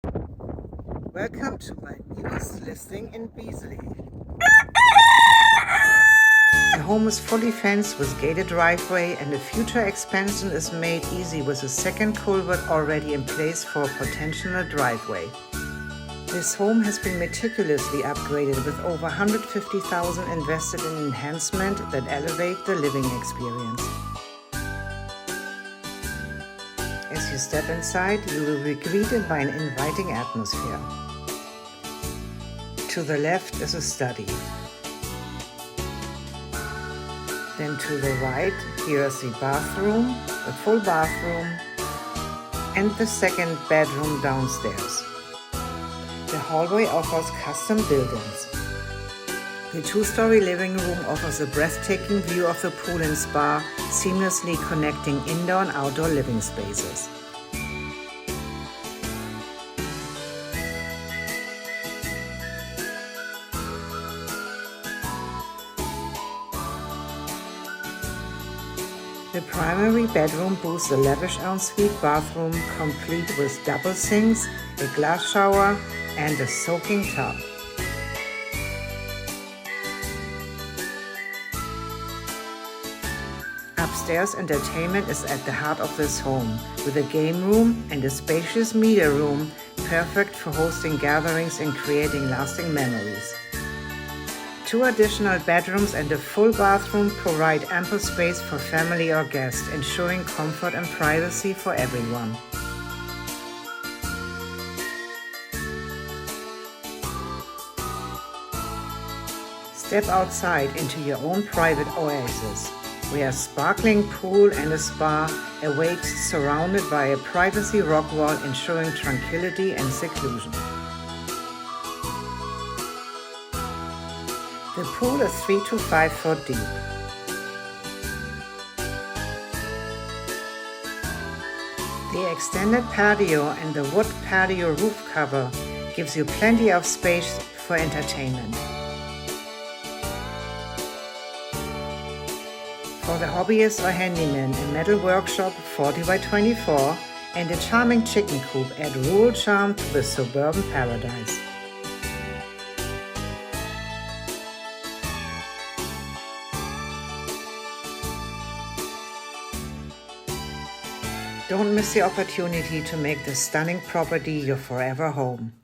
Welcome to my newest listing in Beasley. The home is fully fenced with gated driveway, and a future expansion is made easy with a second culvert already in place for a potential driveway. This home has been meticulously upgraded with over $150,000 invested in enhancement that elevate the living experience. As you step inside, you will be greeted by an inviting atmosphere. To the left is a study. Then to the right, here is the bathroom, the full bathroom, and the second bedroom downstairs. The hallway offers custom build-ins. The two-story living room offers a breathtaking view of the pool and spa, seamlessly connecting indoor and outdoor living spaces. The primary bedroom boasts a lavish ensuite bathroom complete with double sinks, a glass shower, and a soaking tub. Upstairs entertainment is at the heart of this home, with a game room and a spacious media room, perfect for hosting gatherings and creating lasting memories. Two additional bedrooms and a full bathroom provide ample space for family or guests, ensuring comfort and privacy for everyone. Step outside into your own private oasis, where a sparkling pool and a spa awaits, surrounded by a privacy rock wall ensuring tranquility and seclusion. The pool is 3 to 5 foot deep. The extended patio and the wood patio roof cover gives you plenty of space for entertainment. For the hobbyist or handyman, a metal workshop 40 by 24 and a charming chicken coop add rural charm to the suburban paradise. Don't miss the opportunity to make this stunning property your forever home.